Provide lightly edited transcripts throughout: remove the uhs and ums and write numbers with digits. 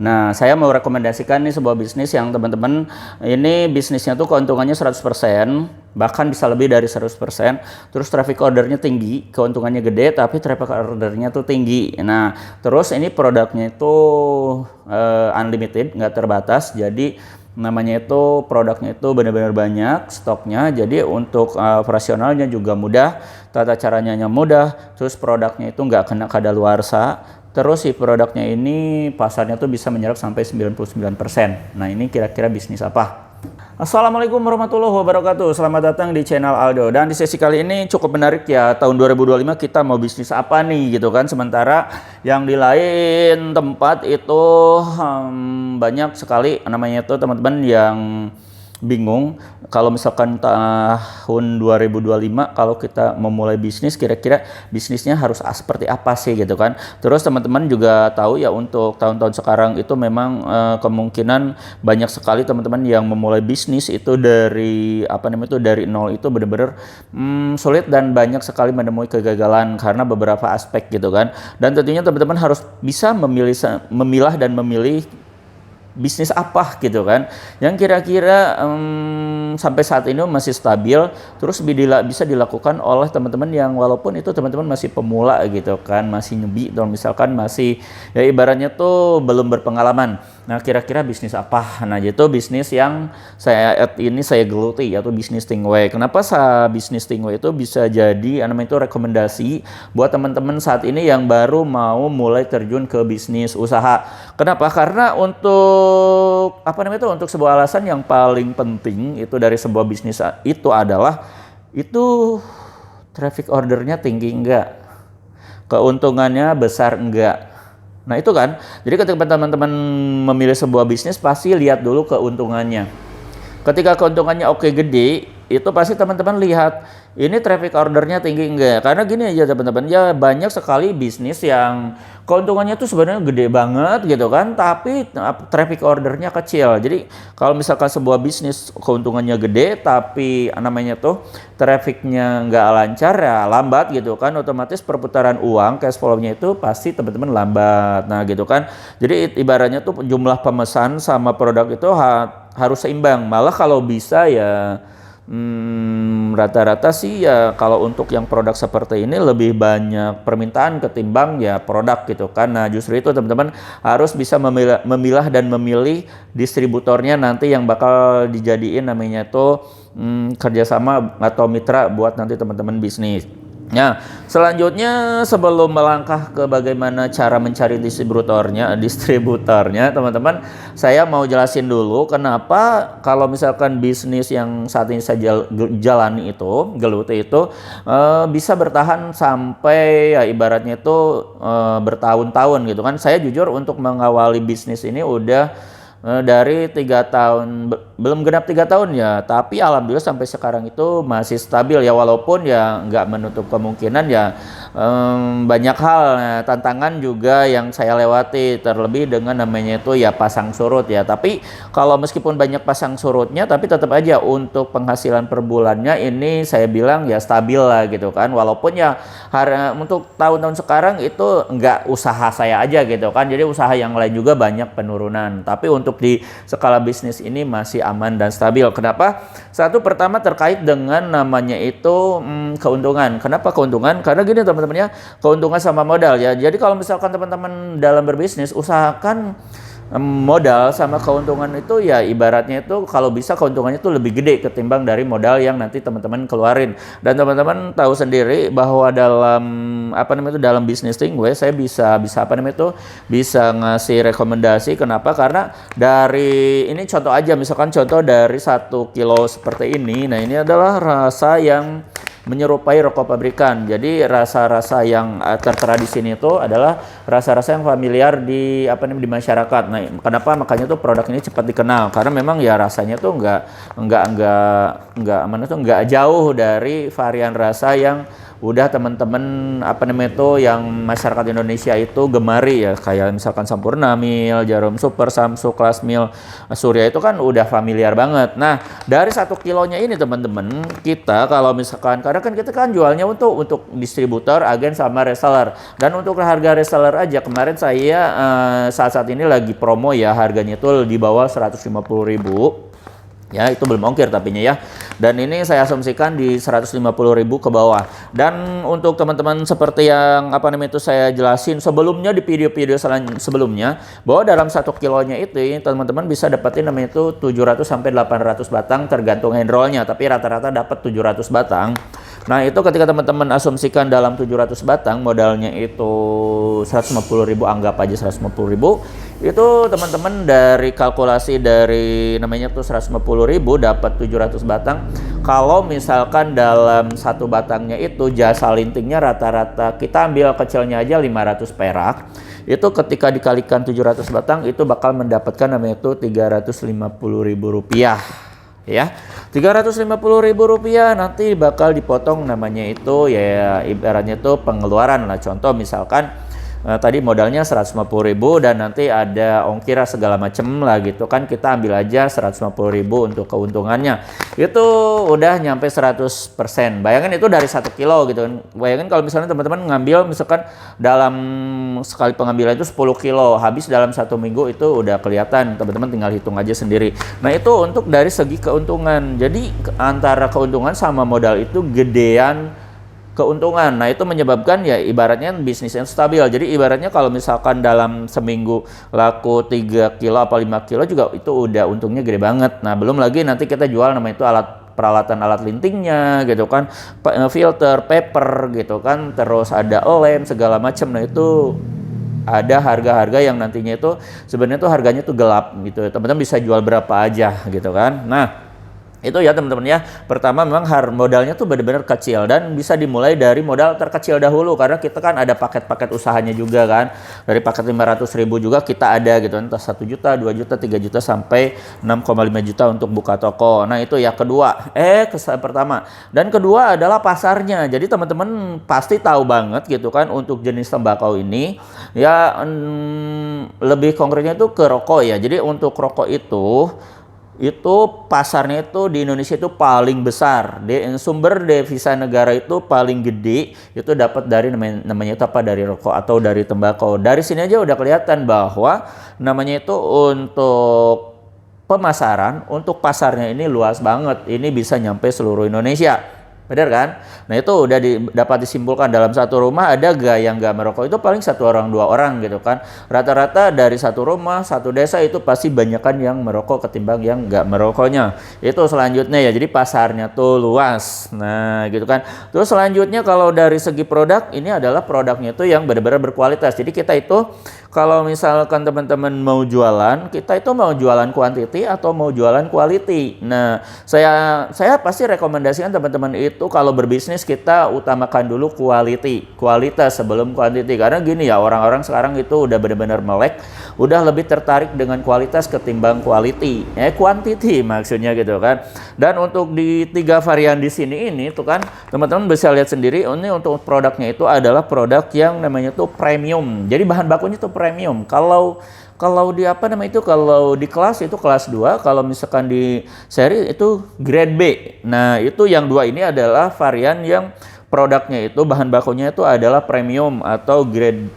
Nah, saya mau rekomendasikan nih sebuah bisnis yang teman-teman ini bisnisnya tuh keuntungannya 100%, bahkan bisa lebih dari 100%. Terus traffic ordernya tinggi, keuntungannya gede, tapi traffic ordernya tuh tinggi. Nah, terus ini produknya itu unlimited, nggak terbatas. Jadi namanya itu produknya itu benar-benar banyak stoknya. Jadi untuk operasionalnya juga mudah, tata caranya mudah. Terus produknya itu nggak kena kadaluarsa. Terus si produknya ini pasarnya tuh bisa menyerap sampai 99%. Nah, ini kira-kira bisnis apa? Assalamualaikum warahmatullahi wabarakatuh. Selamat datang di channel Aldo. Dan di sesi kali ini cukup menarik ya. Tahun 2025 kita mau bisnis apa nih gitu kan. Sementara yang di lain tempat itu banyak sekali namanya itu teman-teman yang bingung kalau misalkan tahun 2025 kalau kita memulai bisnis kira-kira bisnisnya harus seperti apa sih gitu kan. Terus teman-teman juga tahu ya untuk tahun-tahun sekarang itu memang kemungkinan banyak sekali teman-teman yang memulai bisnis itu dari dari nol itu benar-benar sulit dan banyak sekali menemui kegagalan karena beberapa aspek gitu kan. Dan tentunya teman-teman harus bisa memilah dan memilih bisnis apa gitu kan yang kira-kira sampai saat ini masih stabil, terus bisa dilakukan oleh teman-teman yang walaupun itu teman-teman masih pemula gitu kan, masih newbie atau misalkan masih ya ibaratnya tuh belum berpengalaman. Nah, kira-kira bisnis apa? Nah, itu bisnis yang saya geluti yaitu bisnis Stingway. Kenapa bisnis Stingway itu bisa jadi namanya itu rekomendasi buat teman-teman saat ini yang baru mau mulai terjun ke bisnis usaha. Kenapa? Karena untuk sebuah alasan yang paling penting itu dari sebuah bisnis itu adalah itu traffic ordernya tinggi enggak, keuntungannya besar enggak. Nah, itu kan. Jadi ketika teman-teman memilih sebuah bisnis pasti lihat dulu keuntungannya. Ketika keuntungannya oke gede, itu pasti teman-teman lihat ini traffic ordernya tinggi enggak. Karena gini aja teman-teman, ya banyak sekali bisnis yang keuntungannya tuh sebenarnya gede banget gitu kan, tapi traffic ordernya kecil. Jadi kalau misalkan sebuah bisnis keuntungannya gede tapi namanya tuh trafficnya nggak lancar ya lambat gitu kan, otomatis perputaran uang cash flow-nya itu pasti teman-teman lambat. Nah gitu kan. Jadi ibaratnya tuh jumlah pemesan sama produk itu harus seimbang. Malah kalau bisa ya rata-rata sih ya kalau untuk yang produk seperti ini lebih banyak permintaan ketimbang ya produk gitu kan. Nah, justru itu teman-teman harus bisa memilah dan memilih distributornya nanti yang bakal dijadiin namanya itu kerjasama atau mitra buat nanti teman-teman bisnis. Nah, selanjutnya sebelum melangkah ke bagaimana cara mencari distributornya, teman-teman, saya mau jelasin dulu kenapa kalau misalkan bisnis yang saat ini saya jalani itu, geluti itu, bisa bertahan sampai ya ibaratnya itu bertahun-tahun gitu kan. Saya jujur untuk mengawali bisnis ini udah dari 3 tahun, belum genap 3 tahun ya, tapi alhamdulillah sampai sekarang itu masih stabil ya, walaupun ya nggak menutup kemungkinan ya banyak hal. Nah, tantangan juga yang saya lewati, terlebih dengan namanya itu ya pasang surut ya. Tapi kalau meskipun banyak pasang surutnya, tapi tetap aja untuk penghasilan per bulannya ini saya bilang ya stabil lah gitu kan, walaupun ya untuk tahun-tahun sekarang itu nggak usaha saya aja gitu kan, jadi usaha yang lain juga banyak penurunan, tapi untuk di skala bisnis ini masih aman dan stabil. Kenapa? Satu, pertama terkait dengan namanya itu keuntungan. Kenapa keuntungan? Karena gini teman-teman ya, keuntungan sama modal ya. Jadi kalau misalkan teman-teman dalam berbisnis, usahakan modal sama keuntungan itu ya ibaratnya itu kalau bisa keuntungannya itu lebih gede ketimbang dari modal yang nanti teman-teman keluarin. Dan teman-teman tahu sendiri bahwa dalam bisnis Stingway saya bisa bisa ngasih rekomendasi. Kenapa? Karena dari ini contoh aja, misalkan contoh dari 1 kilo seperti ini. Nah, ini adalah rasa yang menyerupai rokok pabrikan. Jadi rasa-rasa yang tertera di sini itu adalah rasa-rasa yang familiar di masyarakat. Nah, kenapa makanya tuh produk ini cepat dikenal? Karena memang ya rasanya tuh nggak jauh dari varian rasa yang udah teman-teman apa namanya itu yang masyarakat Indonesia itu gemari ya, kayak misalkan Sampurna Mil, Jarum Super, Samsu, Kelas Mil, Surya itu kan udah familiar banget. Nah, dari 1 kilonya ini teman-teman, kita kalau misalkan, karena kan kita kan jualnya untuk distributor, agen sama reseller. Dan untuk harga reseller aja kemarin saya saat-saat ini lagi promo ya, harganya itu di bawah 150.000. Ya, itu belum ongkir tapinya ya. Dan ini saya asumsikan di 150.000 ke bawah. Dan untuk teman-teman seperti yang apa namanya itu saya jelasin sebelumnya di video-video sebelumnya, bahwa dalam 1 kilonya itu teman-teman bisa dapetin namanya itu 700 sampai 800 batang tergantung handrollnya, tapi rata-rata dapat 700 batang. Nah, itu ketika teman-teman asumsikan dalam 700 batang modalnya itu 150.000, anggap aja 150.000. Itu teman-teman dari kalkulasi dari namanya tuh 150.000 dapat 700 batang. Kalau misalkan dalam satu batangnya itu jasa lintingnya rata-rata kita ambil kecilnya aja 500 perak. Itu ketika dikalikan 700 batang itu bakal mendapatkan namanya itu 350.000 rupiah. Ya, 350.000 rupiah nanti bakal dipotong namanya itu ya ibaratnya itu pengeluaran lah. Contoh misalkan tadi modalnya 150.000 dan nanti ada ongkir segala macem lah gitu kan, kita ambil aja 150.000 untuk keuntungannya, itu udah nyampe 100%. Bayangin itu dari 1 kilo gitu kan. Bayangin kalau misalnya teman-teman ngambil misalkan dalam sekali pengambilan itu 10 kilo, habis dalam 1 minggu itu udah kelihatan, teman-teman tinggal hitung aja sendiri. Nah, itu untuk dari segi keuntungan. Jadi antara keuntungan sama modal itu gedean keuntungan. Nah, itu menyebabkan ya ibaratnya bisnis yang stabil. Jadi ibaratnya kalau misalkan dalam seminggu laku 3 kilo apa 5 kilo juga itu udah untungnya gede banget. Nah, belum lagi nanti kita jual namanya itu peralatan alat lintingnya gitu kan, filter, paper gitu kan, terus ada lem segala macam. Nah, itu ada harga-harga yang nantinya itu sebenarnya tuh harganya tuh gelap gitu. Teman-teman bisa jual berapa aja gitu kan. Nah, itu ya teman-teman ya. Pertama memang modalnya tuh benar-benar kecil dan bisa dimulai dari modal terkecil dahulu karena kita kan ada paket-paket usahanya juga kan. Dari paket 500.000 juga kita ada gitu, entah 1 juta, 2 juta, 3 juta sampai 6,5 juta untuk buka toko. Nah, itu ya kedua. Pertama. Dan kedua adalah pasarnya. Jadi teman-teman pasti tahu banget gitu kan untuk jenis tembakau ini ya, lebih konkretnya itu ke rokok ya. Jadi untuk rokok itu pasarnya itu di Indonesia itu paling besar. Sumber devisa negara itu paling gede itu dapat dari namanya itu apa, dari rokok atau dari tembakau. Dari sini aja udah kelihatan bahwa namanya itu untuk pemasaran, untuk pasarnya ini luas banget. Ini bisa nyampe seluruh Indonesia. Benar kan? Nah, itu udah dapat disimpulkan dalam satu rumah ada gak yang gak merokok itu paling 1 orang 2 orang gitu kan. Rata-rata dari satu rumah, satu desa itu pasti banyakan yang merokok ketimbang yang gak merokoknya. Itu selanjutnya ya. Jadi pasarnya tuh luas. Nah, gitu kan. Terus selanjutnya kalau dari segi produk, ini adalah produknya itu yang benar-benar berkualitas. Jadi kita itu kalau misalkan teman-teman mau jualan, kita itu mau jualan quantity atau mau jualan quality. Nah, saya pasti rekomendasikan teman-teman itu kalau berbisnis kita utamakan dulu quality, kualitas sebelum quantity. Karena gini ya, orang-orang sekarang itu udah benar-benar melek, udah lebih tertarik dengan kualitas ketimbang quality. Quantity maksudnya gitu kan. Dan untuk di 3 varian di sini ini tuh kan, teman-teman bisa lihat sendiri, ini untuk produknya itu adalah produk yang namanya tuh premium. Jadi bahan bakunya tuh premium. Kalau di apa namanya itu, kalau di kelas itu kelas 2, kalau misalkan di seri itu grade B. Nah, itu yang 2 ini adalah varian yang produknya itu bahan bakunya itu adalah premium atau grade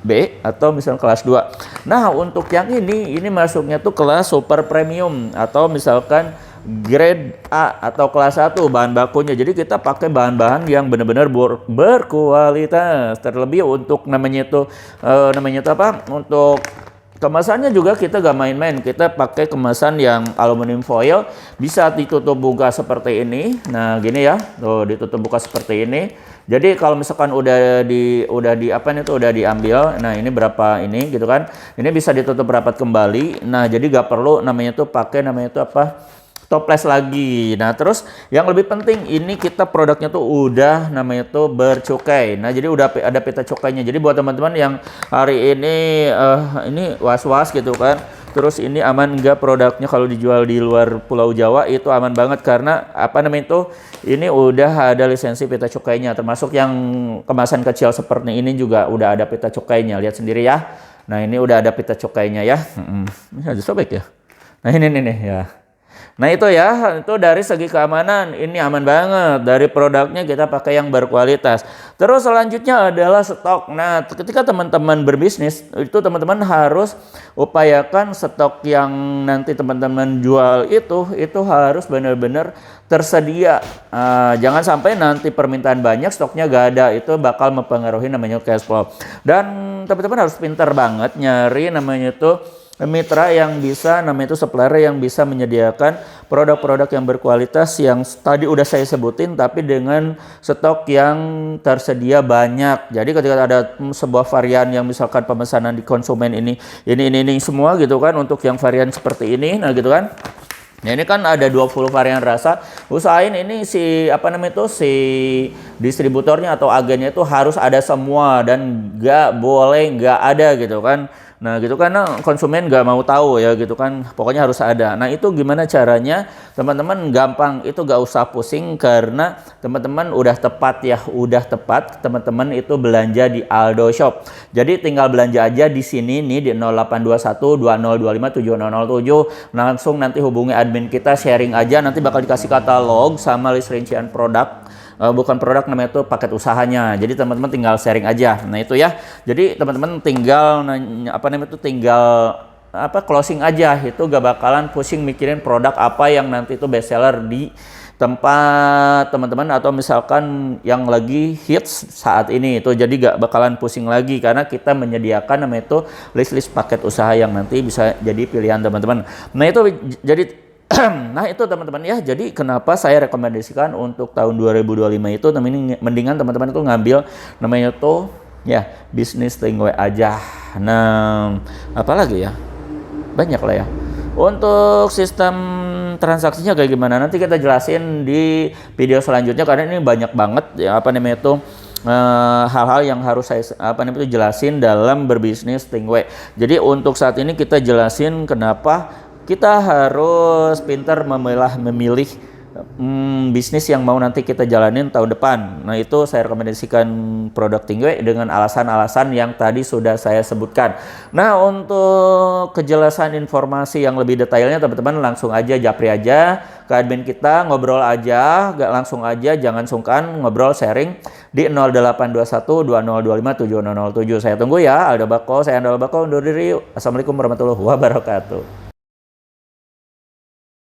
B atau misalnya kelas 2. Nah, untuk yang ini masuknya tuh kelas super premium atau misalkan grade A atau kelas 1 bahan bakunya. Jadi kita pakai bahan-bahan yang benar-benar berkualitas. Terlebih untuk namanya itu apa? Untuk kemasannya juga kita gak main-main. Kita pakai kemasan yang aluminium foil, bisa ditutup buka seperti ini. Nah, gini ya. Tuh, ditutup buka seperti ini. Jadi kalau misalkan udah diambil, nah ini berapa ini gitu kan. Ini bisa ditutup rapat kembali. Nah, jadi gak perlu namanya tuh pakai namanya tuh apa? Toples lagi. Nah, terus yang lebih penting ini kita produknya tuh udah namanya tuh bercukai. Nah, jadi udah ada pita cukainya. Jadi buat teman-teman yang hari ini was-was gitu kan, Terus ini aman enggak produknya kalau dijual di luar Pulau Jawa, itu aman banget karena apa namanya itu, ini udah ada lisensi pita cukainya, termasuk yang kemasan kecil seperti ini juga udah ada pita cukainya, lihat sendiri ya. Nah ini udah ada pita cukainya ya. Ini ada sobek ya. Nah ini nih ya. Nah itu ya, itu dari segi keamanan ini aman banget. Dari produknya kita pakai yang berkualitas. Terus selanjutnya adalah stok. Nah ketika teman-teman berbisnis, itu teman-teman harus upayakan stok yang nanti teman-teman jual itu harus benar-benar tersedia. Jangan sampai nanti permintaan banyak, stoknya gak ada. Itu bakal mempengaruhi namanya cash flow. Dan teman-teman harus pintar banget nyari namanya itu mitra yang bisa, namanya itu supplier yang bisa menyediakan produk-produk yang berkualitas yang tadi udah saya sebutin, tapi dengan stok yang tersedia banyak. Jadi ketika ada sebuah varian yang misalkan pemesanan di konsumen ini semua gitu kan, untuk yang varian seperti ini, nah gitu kan. Nah ini kan ada 20 varian rasa, usahain ini si distributornya atau agennya itu harus ada semua dan nggak boleh nggak ada gitu kan. Nah gitu karena konsumen nggak mau tahu ya gitu kan, pokoknya harus ada. Nah itu gimana caranya? Teman-teman gampang, itu nggak usah pusing karena teman-teman udah tepat ya, teman-teman itu belanja di Aldo Shop. Jadi tinggal belanja aja di sini nih di 0821 2025 7007, langsung nanti hubungi admin kita, sharing aja, nanti bakal dikasih katalog sama list rincian produk. Bukan produk, namanya itu paket usahanya. Jadi teman-teman tinggal sharing aja. Nah itu ya. Jadi teman-teman tinggal tinggal closing aja. Itu gak bakalan pusing mikirin produk apa yang nanti itu best seller di tempat teman-teman, atau misalkan yang lagi hits saat ini itu. Jadi gak bakalan pusing lagi karena kita menyediakan namanya itu list paket usaha yang nanti bisa jadi pilihan teman-teman. Nah itu jadi nah itu teman-teman ya, jadi kenapa saya rekomendasikan untuk tahun 2025 itu mendingan teman-teman itu ngambil namanya itu ya bisnis Tingwe aja. Nah apalagi ya, banyak lah ya. Untuk sistem transaksinya kayak gimana nanti kita jelasin di video selanjutnya, karena ini banyak banget ya hal-hal yang harus saya jelasin dalam berbisnis Tingwe. Jadi untuk saat ini kita jelasin kenapa kita harus pintar memilih bisnis yang mau nanti kita jalanin tahun depan. Nah itu saya rekomendasikan produk Tingwe dengan alasan-alasan yang tadi sudah saya sebutkan. Nah untuk kejelasan informasi yang lebih detailnya teman-teman langsung aja japri aja ke admin kita, ngobrol aja, langsung aja, jangan sungkan ngobrol sharing di 0821 2025 7007. Saya tunggu ya. Saya Aldo Bako undur diri. Assalamualaikum warahmatullahi wabarakatuh.